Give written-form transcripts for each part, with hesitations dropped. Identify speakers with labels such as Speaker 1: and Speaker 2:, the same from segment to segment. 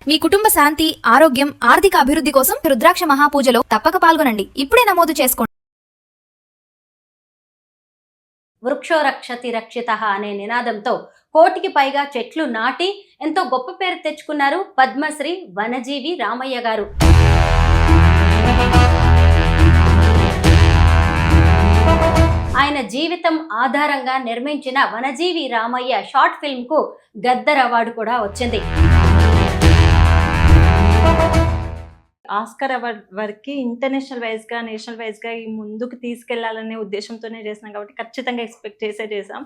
Speaker 1: మీ కుటుంబ శాంతి, ఆరోగ్యం, ఆర్థిక అభివృద్ధి కోసం రుద్రాక్ష మహాపూజలో తప్పక పాల్గొనండి. ఇప్పుడే నమోదు చేసుకోండి.
Speaker 2: వృక్షో రక్షతి రక్షితః అనే నినాదంతో కోటికి పైగా చెట్లు నాటి ఎంతో గొప్ప పేరు తెచ్చుకున్నారు పద్మశ్రీ వనజీవి రామయ్య గారు. ఆయన జీవితం ఆధారంగా నిర్మించిన వనజీవి రామయ్య షార్ట్ ఫిల్మ్ కు గద్దర్ అవార్డు కూడా వచ్చింది.
Speaker 3: ఆస్కార్ అవార్డ్ వరకు ఇంటర్నేషనల్ వైజ్గా, నేషనల్ వైజ్గా ఈ ముందుకు తీసుకెళ్లాలనే ఉద్దేశంతోనే చేసినాం కాబట్టి ఖచ్చితంగా ఎక్స్పెక్ట్ చేసాం.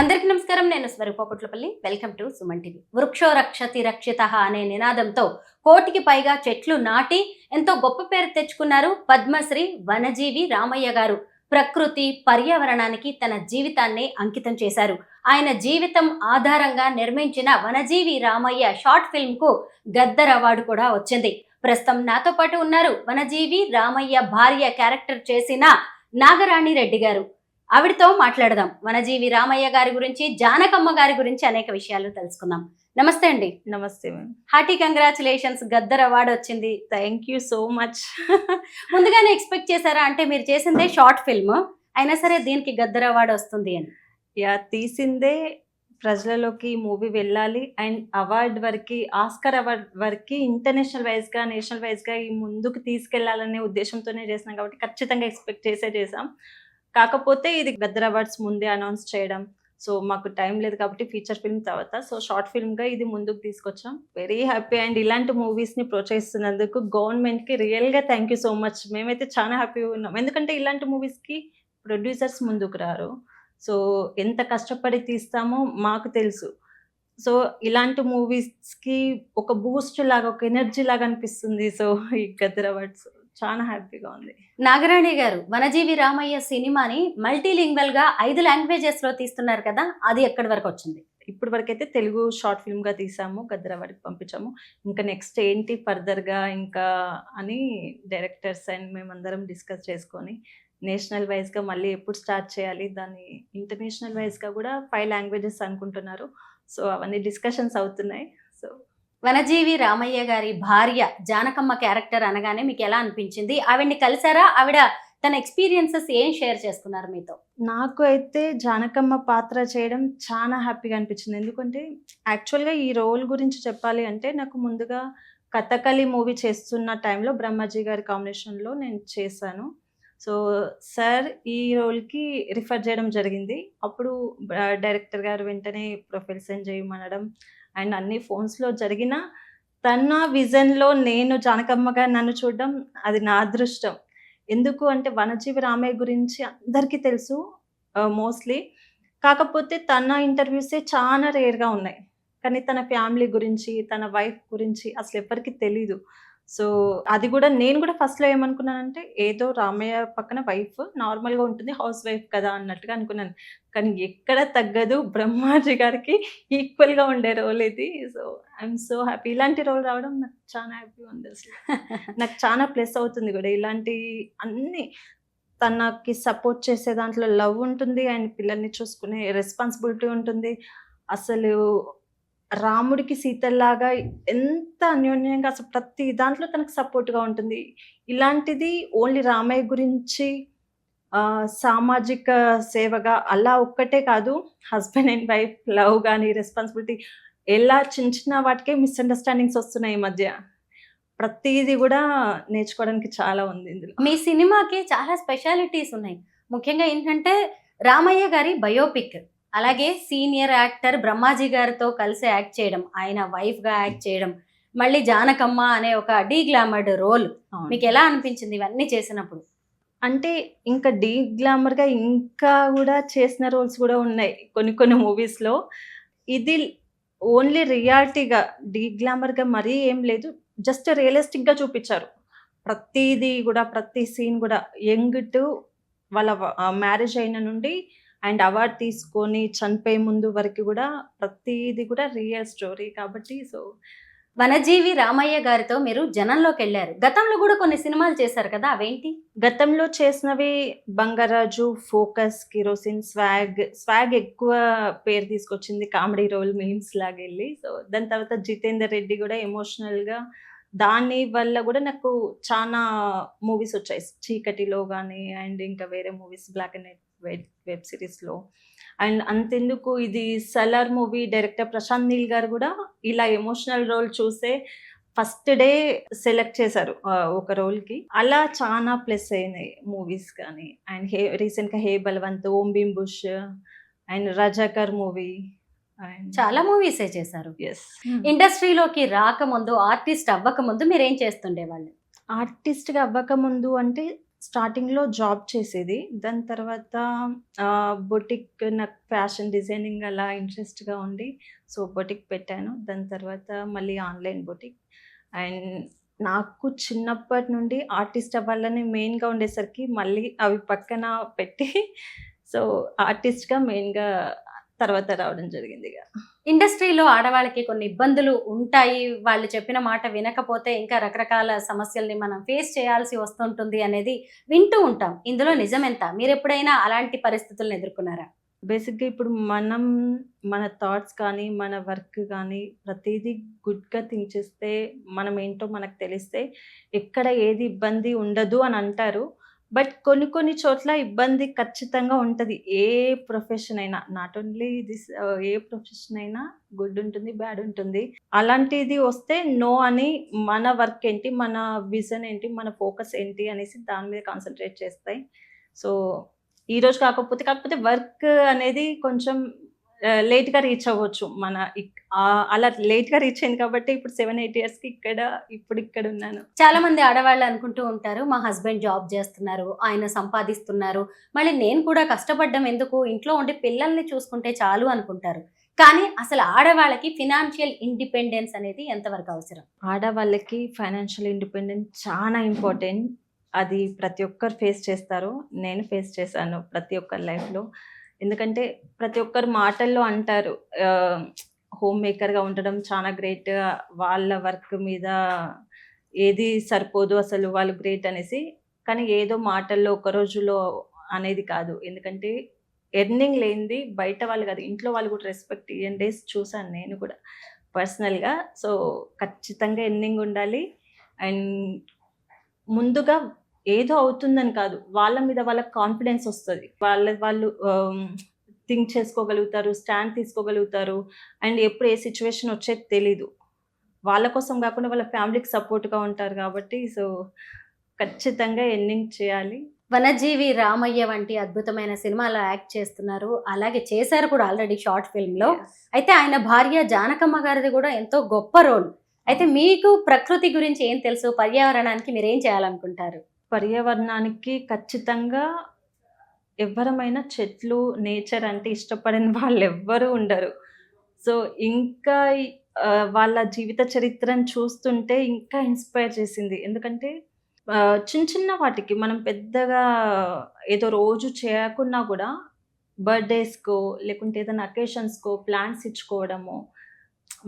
Speaker 2: అందరికీ నమస్కారం, నేను స్వరూపపుట్లపల్లి. Welcome to Suman TV. వృక్షో రక్షతి రక్షితః అనే నినాదంతో కోటికి పైగా చెట్లు నాటి ఎంతో గొప్ప పేరు తెచ్చుకున్నారు పద్మశ్రీ వనజీవి రామయ్య గారు. ప్రకృతి, పర్యావరణానికి తన జీవితాన్ని అంకితం చేశారు. ఆయన జీవితం ఆధారంగా నిర్మించిన వనజీవి రామయ్య షార్ట్ ఫిల్మ్ కు గద్దర్ అవార్డు కూడా వచ్చింది. ప్రస్తుతం నాతో పాటు ఉన్నారు వనజీవి రామయ్య భార్య క్యారెక్టర్ చేసిన నాగరాణి రెడ్డి గారు. ఆవిడతో మాట్లాడదాం. వనజీవి రామయ్య గారి గురించి, జానకమ్మ గారి గురించి అనేక విషయాలు తెలుసుకుందాం. నమస్తే అండి.
Speaker 3: నమస్తే ma'am.
Speaker 2: Hearty congratulations, Gaddar award వచ్చింది.
Speaker 3: Thank you so much.
Speaker 2: ముందుగానే ఎక్స్పెక్ట్ చేశారా? అంటే మీరు చేసిందే షార్ట్ ఫిల్మ్ అయినా సరే దీనికి గద్దర్ అవార్డు వస్తుంది అని.
Speaker 3: తీసిందే ప్రజలలోకి మూవీ వెళ్ళాలి అండ్ అవార్డు వరకు, ఆస్కార్ అవార్డు వరకు ఇంటర్నేషనల్ వైజ్గా, నేషనల్ వైజ్గా ఈ ముందుకు తీసుకెళ్లాలనే ఉద్దేశంతోనే చేసినాం కాబట్టి ఖచ్చితంగా ఎక్స్పెక్ట్ చేసాం. కాకపోతే ఇది గద్దర్ అవార్డ్స్ ముందే అనౌన్స్ చేయడం, సో మాకు టైం లేదు కాబట్టి ఫీచర్ ఫిల్మ్ తర్వాత సో షార్ట్ ఫిల్మ్గా ఇది ముందుకు తీసుకొచ్చాం. Very happy. అండ్ ఇలాంటి మూవీస్ని ప్రోత్సహిస్తున్నందుకు గవర్నమెంట్కి రియల్గా థ్యాంక్ యూ సో మచ్. మేమైతే చాలా హ్యాపీగా ఉన్నాం. ఎందుకంటే ఇలాంటి మూవీస్కి ప్రొడ్యూసర్స్ ముందుకు రారు. సో ఎంత కష్టపడి తీస్తామో మాకు తెలుసు. సో ఇలాంటి మూవీస్కి ఒక బూస్ట్ లాగా, ఒక ఎనర్జీ లాగా అనిపిస్తుంది. సో ఈ గద్దర్ అవార్డ్స్ చాలా హ్యాపీగా ఉంది.
Speaker 2: నాగరాణి గారు, వనజీవి రామయ్య సినిమాని మల్టీలింగ్వల్ గా 5 లాంగ్వేజెస్ లో తీస్తున్నారు కదా, అది ఎక్కడి వరకు వచ్చింది?
Speaker 3: ఇప్పటి వరకు అయితే తెలుగు షార్ట్ ఫిల్మ్గా తీసాము, గద్దర్ అవార్డుకి పంపించాము. ఇంకా నెక్స్ట్ ఏంటి ఫర్దర్గా ఇంకా అని డైరెక్టర్స్ అండ్ మేమందరం డిస్కస్ చేసుకొని నేషనల్ వైజ్గా మళ్ళీ ఎప్పుడు స్టార్ట్ చేయాలి, దాన్ని ఇంటర్నేషనల్ వైజ్గా కూడా 5 లాంగ్వేజెస్ అనుకుంటున్నారు. సో అవన్నీ డిస్కషన్స్ అవుతున్నాయి. సో
Speaker 2: వనజీవి రామయ్య గారి భార్య జానకమ్మ క్యారెక్టర్ అనగానే మీకు ఎలా అనిపించింది? ఆవిడ్ని కలిసారా? ఆవిడ తన ఎక్స్పీరియన్సెస్ ఏం షేర్ చేసుకున్నారు మీతో?
Speaker 3: నాకు అయితే జానకమ్మ పాత్ర చేయడం చాలా హ్యాపీగా అనిపించింది. ఎందుకంటే యాక్చువల్గా ఈ రోల్ గురించి చెప్పాలి అంటే నాకు ముందుగా కథకళి మూవీ చేస్తున్న టైంలో బ్రహ్మాజీ గారి కాంబినేషన్లో నేను చేశాను. సో సార్ ఈ రోల్కి రిఫర్ చేయడం జరిగింది. అప్పుడు డైరెక్టర్ గారు వెంటనే ప్రొఫైల్ సెండ్ చేయమనడం అండ్ అన్ని ఫోన్స్లో జరిగిన తన విజన్లో నేను జానకమ్మగా నన్ను చూడడం అది నా అదృష్టం. ఎందుకు అంటే వనజీవి రామయ్య గురించి అందరికీ తెలుసు మోస్ట్లీ. కాకపోతే తన ఇంటర్వ్యూసే చాలా రేర్గా ఉన్నాయి. కానీ తన ఫ్యామిలీ గురించి, తన వైఫ్ గురించి అసలు ఎవరికి తెలీదు. సో అది కూడా నేను కూడా ఫస్ట్లో ఏమనుకున్నానంటే ఏదో రామయ్య పక్కన వైఫ్ నార్మల్గా ఉంటుంది, హౌస్ వైఫ్ కదా అన్నట్టుగా అనుకున్నాను. కానీ ఎక్కడ తగ్గదు, బ్రహ్మాజీ గారికి ఈక్వల్గా ఉండే రోల్ ఇది. So I'm so happy. ఇలాంటి రోల్ రావడం నాకు చాలా హ్యాపీగా ఉంది. అసలు నాకు చాలా ప్లస్ అవుతుంది కూడా. ఇలాంటి అన్ని తనకి సపోర్ట్ చేసే దాంట్లో లవ్ ఉంటుంది అండ్ పిల్లల్ని చూసుకునే రెస్పాన్సిబిలిటీ ఉంటుంది. అసలు రాముడికి సీతల్లాగా ఎంత అన్యోన్యంగా అసలు ప్రతి దాంట్లో తనకు సపోర్ట్గా ఉంటుంది. ఇలాంటిది ఓన్లీ రామయ్య గురించి సామాజిక సేవగా అలా ఒక్కటే కాదు, హస్బెండ్ అండ్ వైఫ్ లవ్ కానీ, రెస్పాన్సిబిలిటీ, ఎలా చిన్న చిన్న వాటికే మిస్అండర్స్టాండింగ్స్ వస్తున్నాయి ఈ మధ్య. ప్రతిదీ కూడా నేర్చుకోవడానికి చాలా ఉంది ఇందులో.
Speaker 2: మీ సినిమాకి చాలా స్పెషాలిటీస్ ఉన్నాయి. ముఖ్యంగా ఏంటంటే రామయ్య గారి బయోపిక్, అలాగే సీనియర్ యాక్టర్ బ్రహ్మాజీ గారితో కలిసి యాక్ట్ చేయడం, ఆయన వైఫ్గా యాక్ట్ చేయడం, మళ్ళీ జానకమ్మ అనే ఒక డీగ్లామర్డ్ రోల్. మీకు ఎలా అనిపించింది ఇవన్నీ చేసినప్పుడు?
Speaker 3: అంటే ఇంకా గ్లామర్గా ఇంకా కూడా చేసిన రోల్స్ కూడా ఉన్నాయి కొన్ని మూవీస్లో. ఇది ఓన్లీ రియాలిటీగా, గ్లామర్గా మరీ ఏం లేదు, జస్ట్ రియలిస్టిక్గా చూపించారు. ప్రతిదీ కూడా, ప్రతి సీన్ కూడా యంగ్ టు వాళ్ళ మ్యారేజ్ అయిన నుండి అండ్ అవార్డు తీసుకొని చనిపోయే ముందు వరకు కూడా ప్రతిదీ కూడా రియల్ స్టోరీ కాబట్టి సో
Speaker 2: వనజీవి రామయ్య గారితో మీరు జనంలోకి వెళ్ళారు. గతంలో కూడా కొన్ని సినిమాలు చేశారు కదా, అవేంటి?
Speaker 3: గతంలో చేసినవి బంగారాజు, ఫోకస్, కిరోసిన్, స్వాగ్ ఎక్కువ పేరు తీసుకొచ్చింది, కామెడీ రోల్ మీమ్స్ లాగా వెళ్ళి. సో దాని తర్వాత జితేందర్ రెడ్డి కూడా ఎమోషనల్గా, దాని వల్ల కూడా నాకు చాలా మూవీస్ వచ్చాయి, చీకటిలో కానీ అండ్ ఇంకా వేరే movies, black and white web సిరీస్లో. అండ్ అంతెందుకు, ఇది సలార్ మూవీ డైరెక్టర్ ప్రశాంత్ నీల్ గారు కూడా ఇలా ఎమోషనల్ రోల్ చూసే ఫస్ట్ డే సెలెక్ట్ చేశారు ఒక రోల్కి. అలా చాలా ప్లస్ అయినాయి మూవీస్ కానీ. అండ్ రీసెంట్గా hey Balwanth, Om Bheem Bush and Razakar movie and
Speaker 2: చాలా మూవీసే చేశారు.
Speaker 3: ఎస్.
Speaker 2: ఇండస్ట్రీలోకి రాకముందు, ఆర్టిస్ట్ అవ్వకముందు మీరు ఏం చేస్తుండేవాళ్ళు?
Speaker 3: ఆర్టిస్ట్గా అవ్వకముందు అంటే స్టార్టింగ్లో జాబ్ చేసేది. దాని తర్వాత బొటిక్, నాకు ఫ్యాషన్ డిజైనింగ్ అలా ఇంట్రెస్ట్గా ఉండి సో బొటిక్ పెట్టాను. దాని తర్వాత మళ్ళీ ఆన్లైన్ బొటిక్. అండ్ నాకు చిన్నప్పటి నుండి ఆర్టిస్ట్ అవ్వాలని మెయిన్గా ఉండేసరికి మళ్ళీ అవి పక్కన పెట్టి సో ఆర్టిస్ట్గా మెయిన్గా తర్వాత రావడం జరిగింది. ఇక
Speaker 2: ఇండస్ట్రీలో ఆడవాళ్ళకి కొన్ని ఇబ్బందులు ఉంటాయి, వాళ్ళు చెప్పిన మాట వినకపోతే ఇంకా రకరకాల సమస్యల్ని మనం ఫేస్ చేయాల్సి వస్తుంటుంది అనేది వింటూ ఉంటాం. ఇందులో నిజమెంత? మీరు ఎప్పుడైనా అలాంటి పరిస్థితులను ఎదుర్కొన్నారా?
Speaker 3: బేసిక్గా ఇప్పుడు మన థాట్స్ కానీ మన వర్క్ కానీ ప్రతిదీ గుడ్గా థింక్ చేస్తే, మనం ఏంటో మనకు తెలిస్తే ఎక్కడ ఏది ఇబ్బంది ఉండదు అని అంటారు. బట్ కొన్ని చోట్ల ఇబ్బంది ఖచ్చితంగా ఉంటుంది. ఏ ప్రొఫెషన్ అయినా, not only this, A profession అయినా గుడ్ ఉంటుంది, బ్యాడ్ ఉంటుంది. అలాంటిది వస్తే నో అని, మన వర్క్ ఏంటి, మన విజన్ ఏంటి, మన ఫోకస్ ఏంటి అనేసి దాని మీద కాన్సన్ట్రేట్ చేస్తాయి. సో ఈరోజు కాకపోతే వర్క్ అనేది కొంచెం లేట్గా రీచ్ అవ్వచ్చు. అలా లేట్గా రీచ్ అయింది కాబట్టి ఇప్పుడు 7-8 ఇయర్స్కి ఇక్కడ ఉన్నాను.
Speaker 2: చాలా మంది ఆడవాళ్ళు అనుకుంటూ ఉంటారు, మా హస్బెండ్ జాబ్ చేస్తున్నారు, ఆయన సంపాదిస్తున్నారు, మళ్ళీ నేను కూడా కష్టపడ్డం ఎందుకు, ఇంట్లో ఉండి పిల్లల్ని చూసుకుంటే చాలు అనుకుంటారు. కానీ అసలు ఆడవాళ్ళకి ఫినాన్షియల్ ఇండిపెండెన్స్ అనేది ఎంతవరకు అవసరం?
Speaker 3: ఆడవాళ్ళకి ఫైనాన్షియల్ ఇండిపెండెన్స్ చాలా ఇంపార్టెంట్. అది ప్రతి ఒక్కరు ఫేస్ చేస్తారు. నేను ఫేస్ చేశాను ప్రతి ఒక్కరి లైఫ్లో. ఎందుకంటే ప్రతి ఒక్కరు మాటల్లో అంటారు హోమ్ మేకర్గా ఉండడం చాలా గ్రేట్, వాళ్ళ వర్క్ మీద ఏది సరిపోదు, అసలు వాళ్ళు గ్రేట్ అనేసి. కానీ ఏదో మాటల్లో ఒక రోజులో అనేది కాదు. ఎందుకంటే ఎర్నింగ్ లేనిది బయట వాళ్ళు కాదు, ఇంట్లో వాళ్ళు కూడా రెస్పెక్ట్ ఇయ్యని డేస్ చూసాను నేను కూడా పర్సనల్గా. సో ఖచ్చితంగా ఎర్నింగ్ ఉండాలి. అండ్ ముందుగా ఏదో అవుతుందని కాదు, వాళ్ళ మీద వాళ్ళకి కాన్ఫిడెన్స్ వస్తుంది, వాళ్ళు థింక్ చేసుకోగలుగుతారు, స్టాండ్ తీసుకోగలుగుతారు. అండ్ ఎప్పుడు ఏ సిచ్యువేషన్ వచ్చేది తెలీదు. వాళ్ళ కోసం కాకుండా వాళ్ళ ఫ్యామిలీకి సపోర్ట్గా ఉంటారు కాబట్టి సో ఖచ్చితంగా ఎర్నింగ్ చేయాలి.
Speaker 2: వనజీవి రామయ్య వంటి అద్భుతమైన సినిమాలో యాక్ట్ చేస్తున్నారు, అలాగే చేశారు కూడా ఆల్రెడీ షార్ట్ ఫిల్మ్లో. అయితే ఆయన భార్య జానకమ్మ గారిది కూడా ఎంతో గొప్ప రోల్. అయితే మీకు ప్రకృతి గురించి ఏం తెలుసు, పర్యావరణానికి మీరు ఏం చేయాలనుకుంటారు?
Speaker 3: పర్యావరణానికి ఖచ్చితంగా ఎవరమైనా చెట్లు, నేచర్ అంటే ఇష్టపడని వాళ్ళు ఎవ్వరూ ఉండరు. సో ఇంకా వాళ్ళ జీవిత చరిత్రను చూస్తుంటే ఇంకా ఇన్స్పైర్ చేసింది. ఎందుకంటే చిన్న వాటికి మనం పెద్దగా ఏదో రోజు చేయకున్నా కూడా బర్త్డేస్కో లేకుంటే ఏదైనా అకేషన్స్కో ప్లాంట్స్ ఇచ్చుకోవడము,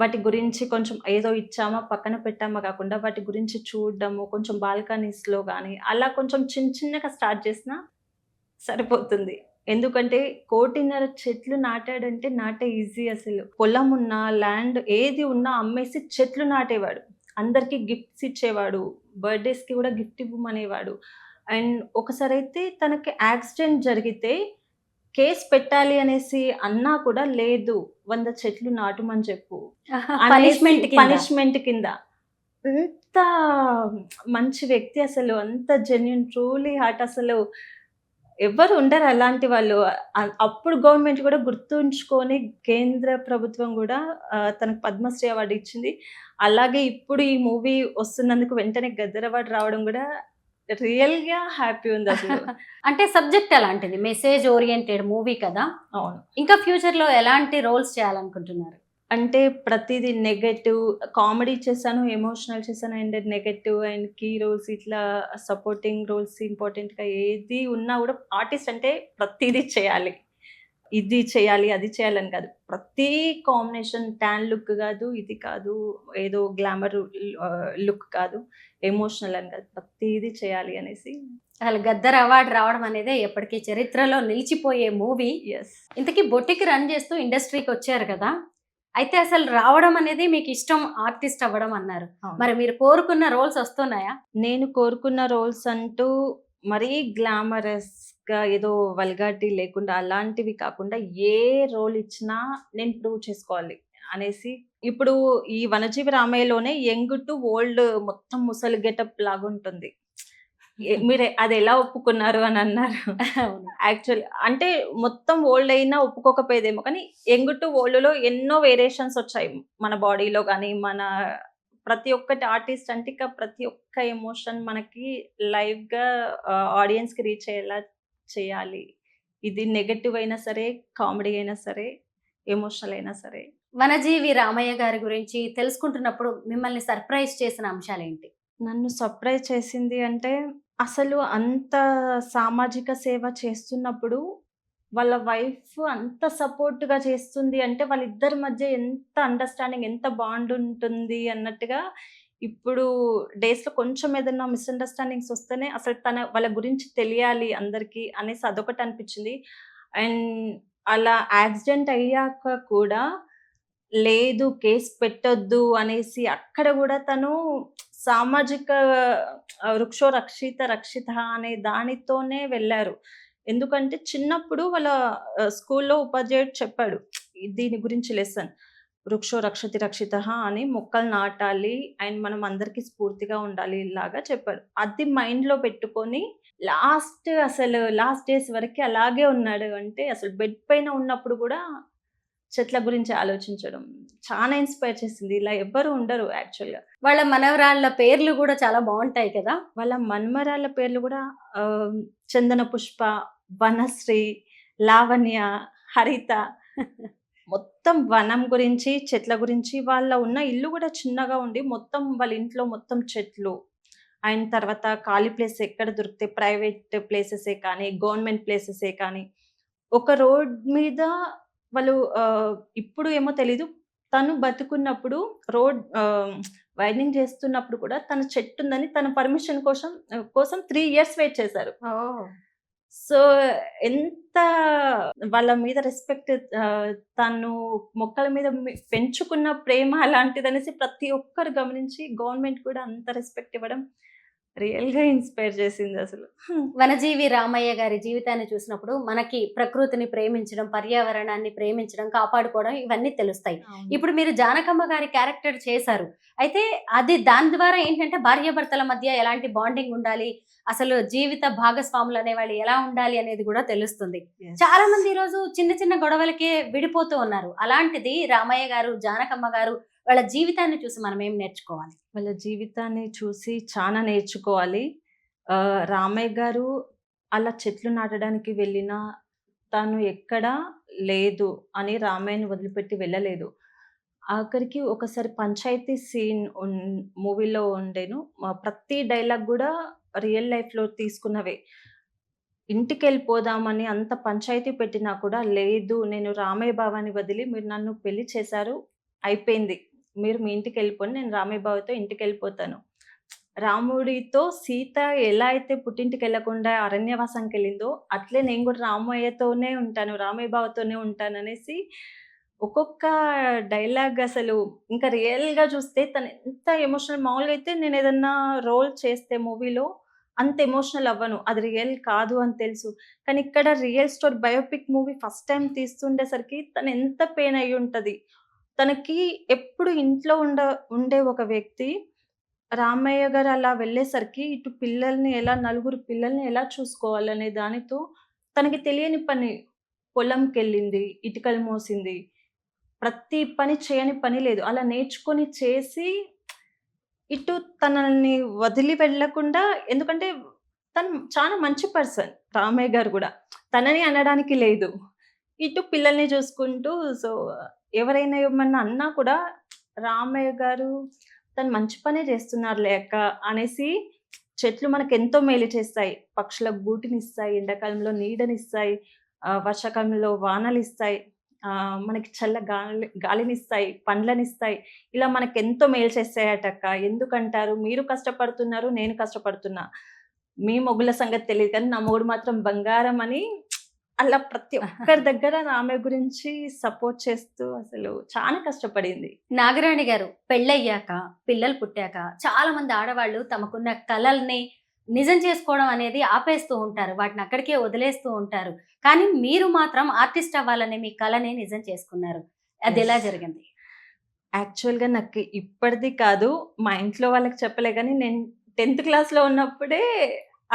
Speaker 3: వాటి గురించి కొంచెం ఏదో ఇచ్చామా పక్కన పెట్టామా కాకుండా వాటి గురించి చూడడము, కొంచెం బాల్కనీస్లో కానీ అలా కొంచెం చిన్నగా స్టార్ట్ చేసినా సరిపోతుంది. ఎందుకంటే 1.5 చెట్లు నాటాడంటే నాటే ఈజీ. అసలు పొలం ఉన్నా, ల్యాండ్ ఏది ఉన్నా అమ్మేసి చెట్లు నాటేవాడు, అందరికీ గిఫ్ట్స్ ఇచ్చేవాడు, బర్త్డేస్కి కూడా గిఫ్ట్ ఇవ్వమనేవాడు. అండ్ ఒకసారి అయితే తనకి యాక్సిడెంట్ జరిగితే కేసు పెట్టాలి అనేసి అన్నా కూడా లేదు, 100 చెట్లు నాటుమని చెప్పు, పనిష్మెంట్ కింద. అంత మంచి వ్యక్తి అసలు, అంత జెన్యూన్, ట్రూలీ హార్ట్. అసలు ఎవరు ఉండరు అలాంటి వాళ్ళు. అప్పుడు గవర్నమెంట్ కూడా గుర్తుంచుకొని కేంద్ర ప్రభుత్వం కూడా తనకు పద్మశ్రీ అవార్డు ఇచ్చింది. అలాగే ఇప్పుడు ఈ మూవీ వస్తున్నందుకు వెంటనే గద్దర్ అవార్డు రావడం కూడా రియల్గా హ్యాపీ ఉంది అసలు.
Speaker 2: అంటే సబ్జెక్ట్ అలాంటిది, మెసేజ్ ఓరియంటెడ్ మూవీ కదా.
Speaker 3: అవును.
Speaker 2: ఇంకా ఫ్యూచర్లో ఎలాంటి రోల్స్ చేయాలనుకుంటున్నారు?
Speaker 3: అంటే ప్రతిదీ నెగటివ్, కామెడీ చేశాను, ఎమోషనల్ చేశాను, and negative and key roles, ఇట్లా సపోర్టింగ్ రోల్స్ ఇంపార్టెంట్గా ఏది ఉన్నా కూడా ఆర్టిస్ట్ అంటే ప్రతిదీ చేయాలి. ఇది చేయాలి, అది చేయాలని కాదు. ప్రతి కాంబినేషన్ టాన్ లుక్ కాదు, ఇది కాదు, ఏదో గ్లామర్ లుక్ కాదు, ఎమోషనల్ అని కాదు. ప్రతీది చేయాలి అనేసి
Speaker 2: అసలు గద్దర్ అవార్డు రావడం అనేది ఎప్పటికీ చరిత్రలో నిలిచిపోయే మూవీ.
Speaker 3: యెస్.
Speaker 2: ఇంతకీ బొట్టికి రన్ చేస్తూ ఇండస్ట్రీకి వచ్చారు కదా, అయితే అసలు రావడం అనేది మీకు ఇష్టం, ఆర్టిస్ట్ అవ్వడం అన్నారు. మరి మీరు కోరుకున్న రోల్స్ వస్తున్నాయా?
Speaker 3: నేను కోరుకున్న రోల్స్ అంటూ మరీ గ్లామరస్‌గా ఏదో వల్గారిటీ లేకుండా అలాంటివి కాకుండా ఏ రోల్ ఇచ్చినా నేను ప్రూవ్ చేసుకోవాలి అనేసి ఇప్పుడు ఈ 'వనజీవి రామయ్యలోనే' యంగ్ టు ఓల్డ్ మొత్తం ముసలి గెటప్ లాగుంటుంది. మీరు అది ఎలా ఒప్పుకున్నారు అని అన్నారు.
Speaker 2: అవును.
Speaker 3: యాక్చువల్ అంటే మొత్తం ఓల్డ్ అయినా ఒప్పుకోకపోయేదేమో కానీ యంగ్ టు ఓల్డ్‌లో ఎన్నో వేరియేషన్స్ వచ్చాయి. మన బాడీలో గాని, మన ప్రతి ఒక్కటి ఆర్టిస్ట్ అంటే ఇక ప్రతి ఒక్క ఎమోషన్ మనకి లైవ్‌గా ఆడియన్స్‌కి రీచ్ అయ్యేలా చేయాలి. ఇది నెగెటివ్ అయినా సరే, కామెడీ అయినా సరే, ఎమోషనల్ అయినా సరే.
Speaker 2: వనజీవి రామయ్య గారి గురించి తెలుసుకుంటున్నప్పుడు మిమ్మల్ని సర్ప్రైజ్ చేసిన అంశాలేంటి?
Speaker 3: నన్ను సర్ప్రైజ్ చేసింది అంటే, అసలు అంత సామాజిక సేవ చేస్తున్నప్పుడు, వాళ్ళ వైఫ్ అంత సపోర్ట్‌గా చేస్తుంది అంటే, వాళ్ళిద్దరి మధ్య ఎంత అండర్‌స్టాండింగ్, ఎంత బాండ్ ఉంటుంది అన్నట్టుగా, ఇప్పుడు డేస్‌లో కొంచెం ఏదన్నా మిస్‌అండర్‌స్టాండింగ్స్ వస్తేనే అసలు వాళ్ళ గురించి తెలియాలి అందరికీ అనేసి అదొకటి అనిపించింది. అండ్ అలా యాక్సిడెంట్ అయ్యాక కూడా లేదు కేస్ పెట్టొద్దు అనేసి అక్కడ గూడా తను సామాజిక వృక్షో రక్షిత రక్షిత అనే దానితోనే వెళ్లారు. ఎందుకంటే చిన్నప్పుడు వాళ్ళ స్కూల్లో ఉపాధ్యాయుడు చెప్పాడు. దీని గురించి లెసన్. వృక్షో రక్షతి రక్షితః అని మొక్కలు నాటాలి. అండ్ మనం అందరికీ స్ఫూర్తిగా ఉండాలి ఇలాగా చెప్పాడు. అది మైండ్‌లో పెట్టుకొని లాస్ట్ డేస్ వరకి అలాగే ఉన్నాడు. అంటే అసలు బెడ్ పైన ఉన్నప్పుడు గూడా చెట్ల గురించి ఆలోచించడం చాలా ఇన్‌స్పైర్ చేసింది. ఇలా ఎవ్వరు ఉండరు యాక్చువల్‌గా.
Speaker 2: వాళ్ళ మనవరాళ్ళ పేర్లు కూడా చాలా బాగుంటాయి కదా.
Speaker 3: వాళ్ళ మన్మరాళ్ళ పేర్లు గూడా చందన పుష్ప, వనశ్రీ, లావణ్య, హరిత మొత్తం వనం గురించి, చెట్ల గురించి వాళ్ళ ఉన్న ఇల్లు గూడా చిన్నగా ఉండి మొత్తం వాళ్ళ ఇంట్లో మొత్తం చెట్లు. అండ్ తర్వాత ఖాళీ ప్లేస్ ఎక్కడ దొరికితే ప్రైవేట్ ప్లేసెసే కానీ, గవర్నమెంట్ ప్లేసెసే కానీ, ఒక రోడ్ మీద వాళ్ళు ఇప్పుడు ఏమో తెలీదు. తను బతికున్నప్పుడు రోడ్ వైడనింగ్ చేస్తున్నప్పుడు కూడా తన చెట్టుందని తన పర్మిషన్ కోసం 3 ఇయర్స్ వెయిట్ చేశారు. సో, ఎంత వాళ్ళ మీద రెస్పెక్ట్ తను మొక్కల మీద పెంచుకున్న ప్రేమ అలాంటిదనేసి ప్రతి ఒక్కరు గమనించి గవర్నమెంట్ కూడా అంత రెస్పెక్ట్ ఇవ్వడం రియల్‌గా ఇన్‌స్పైర్ చేసింది అసలు.
Speaker 2: వనజీవి రామయ్య గారి జీవితాన్ని చూసినప్పుడు మనకి ప్రకృతిని ప్రేమించడం, పర్యావరణాన్ని ప్రేమించడం, కాపాడుకోవడం ఇవన్నీ తెలుస్తాయి. ఇప్పుడు మీరు జానకమ్మ గారి క్యారెక్టర్ చేశారు. అయితే దాని ద్వారా ఏంటంటే భార్యాభర్తల మధ్య ఎలాంటి బాండింగ్ ఉండాలి, అసలు జీవిత భాగస్వాములు అనేవాళ్ళు ఎలా ఉండాలి అనేది కూడా తెలుస్తుంది.
Speaker 3: Yes.
Speaker 2: చాలా మంది ఈరోజు చిన్న చిన్న గొడవలకే విడిపోతూ ఉన్నారు. అలాంటిది రామయ్య గారు, జానకమ్మ గారు వాళ్ళ జీవితాన్ని చూసి మనం ఏం నేర్చుకోవాలి?
Speaker 3: వాళ్ళ జీవితాన్ని చూసి చాలా నేర్చుకోవాలి. రామయ్య గారు అలా చెట్లు నాటడానికి వెళ్ళినా తను ఎక్కడా లేదు అని రామయ్యని వదిలిపెట్టి వెళ్ళలేదు. ఆఖరికి ఒకసారి పంచాయతీ సీన్ మూవీలో ఉండేను. ప్రతి డైలాగ్ గూడా రియల్ లైఫ్‌లో తీసుకున్నవే. ఇంటికెళ్ళిపోదామని అంత పంచాయతీ పెట్టినా కూడా లేదు నేను రామయ్య బావని వదిలి మీరు నన్ను పెళ్లి చేశారు. అయిపోయింది. మీరు మీ ఇంటికెళ్ళిపోండి. నేను రామయ్య బావతో ఇంటికెళ్ళిపోతాను. రాముడితో సీత ఎలా అయితే పుట్టింటికెళ్ళకుండా అరణ్యవాసానికెళ్ళిందో, అట్లే నేను గూడా రామయ్యతోనే ఉంటాను. రామయ్య బావతోనే ఉంటాననేసి ఒక్కొక్క డైలాగ్ అసలు ఇంకా రియల్‌గా చూస్తే తను ఎంత ఎమోషనల్ మామూలుగా అయితే నేనేదన్నా రోల్ చేస్తే మూవీలో అంత ఎమోషనల్ అవ్వను. అది రియల్ కాదు అని తెలుసు. కానీ ఇక్కడ real story biopic movie first time తీస్తుండేసరికి తను ఎంత పెయిన్ అయ్యుంటది. తనకి ఎప్పుడు ఇంట్లో ఉండే ఒక వ్యక్తి రామయ్య గారు అలా వెళ్ళేసరికి ఇటు నలుగురు పిల్లల్ని ఎలా చూసుకోవాలనే దానితో తనకి తెలియని పని. పొలంకెళ్ళింది, ఇటుకలు మోసింది. ప్రతి పని చేయని పని లేదు. అలా నేర్చుకొని చేసి ఇటు తనని వదిలి వెళ్ళకుండా ఎందుకంటే తను చాలా మంచి పర్సన్ రామయ్య గారు గూడా. తనని అనడానికి లేదు. ఇటు పిల్లల్ని చూసుకుంటూ సో, ఎవరైనా ఏమన్నా అన్నా కూడా రామయ్య గారు తను మంచి పనే చేస్తున్నారులే అక్క అనేసి చెట్లు మనకెంతో మేలు చేస్తాయి. పక్షులకు గూటినిస్తాయి, ఎండాకాలంలో నీడనిస్తాయి. వర్షాకాలంలో వానలిస్తాయి, మనకి గాలినిస్తాయి, పండ్లనిస్తాయి. ఇలా మనకెంతో మేలు చేస్తాయటక్క. ఎందుకంటారు? మీరు కష్టపడుతున్నారు, నేను కష్టపడుతున్నా. మీ మొగుళ్ళ సంగతి తెలీదు కానీ, నా మొగుడు మాత్రం బంగారం అని అలా ప్రతి ఒక్కరి దగ్గర ఆమె గురించి సపోర్ట్ చేస్తూ అసలు చాలా కష్టపడింది.
Speaker 2: నాగరాణి గారు, పెళ్ళయ్యాక పిల్లలు పుట్టాక చాలా మంది ఆడవాళ్ళు తమకున్న కలల్ని నిజం చేసుకోవడం అనేది ఆపేస్తూ ఉంటారు, వాటిని అక్కడికే వదిలేస్తూ ఉంటారు. కానీ మీరు మాత్రం ఆర్టిస్ట్ అవ్వాలనే మీ కళని నిజం చేసుకున్నారు. అది ఎలా జరిగింది?
Speaker 3: యాక్చువల్‌గా నాకు ఇప్పటిది కాదు, మా ఇంట్లో వాళ్ళకి చెప్పలే గానీ, నేను 10థ్ క్లాస్‌లో ఉన్నప్పుడే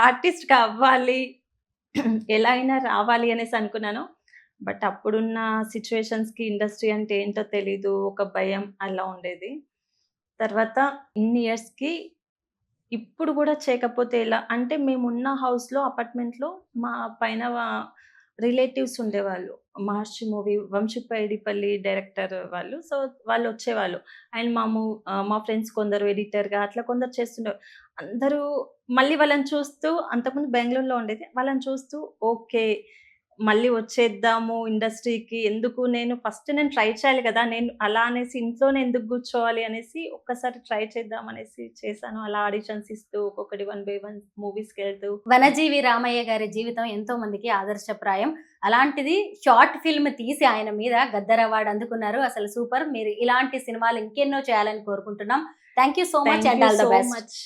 Speaker 3: ఆర్టిస్ట్‌గా అవ్వాలి, ఎలా అయినా రావాలి అనేసి అనుకున్నాను. బట్ అప్పుడున్న సిట్యుయేషన్స్‌కి ఇండస్ట్రీ అంటే ఏంటో తెలీదు. ఒక భయం అలా ఉండేది. తర్వాత ఇన్ని ఇయర్స్‌కి ఇప్పుడు గూడా చేయకపోతే ఎలా? అంటే మేమున్న హౌస్‌లో, అపార్ట్‌మెంట్‌లో మా పైన రిలేటివ్స్ ఉండేవాళ్ళు. 'మహర్షి' మూవీ వంశీపైడిపల్లి డైరెక్టర్ వాళ్ళు. సో, వాళ్ళొచ్చేవాళ్ళు. అండ్ మా ఫ్రెండ్స్ కొందరు ఎడిటర్‌గా అట్లా కొందరు చేస్తుండేవారు. అందరూ మళ్ళీ వాళ్ళని చూస్తూ, అంతకుముందు బెంగుళూరులో ఉండేది. వాళ్ళని చూస్తూ ఓకే, మళ్ళీ వచ్చేద్దాము ఇండస్ట్రీకి. ఎందుకు నేను ట్రై చేయాలి గదా! నేను అలా అనేసి ఇంట్లోనే ఎందుకు కూర్చోవాలి అనేసి ఒక్కసారి ట్రై చేద్దాం అనేసి చేశాను. అలా ఆడిషన్స్ ఇస్తూ ఒక్కొక్కటి 1 బై 1 మూవీస్‌కెళ్తూ.
Speaker 2: వనజీవి రామయ్య గారి జీవితం ఎంతో మందికి ఆదర్శప్రాయం. అలాంటిది షార్ట్ ఫిల్మ్ తీసి ఆయన మీద గద్దర్ అవార్డు అందుకున్నారు. అసలు సూపర్. మీరు ఇలాంటి సినిమాలు ఇంకెన్నో చేయాలని కోరుకుంటున్నాం. Thank you so much
Speaker 3: thank
Speaker 2: and
Speaker 3: you
Speaker 2: all the
Speaker 3: so
Speaker 2: best.
Speaker 3: Much.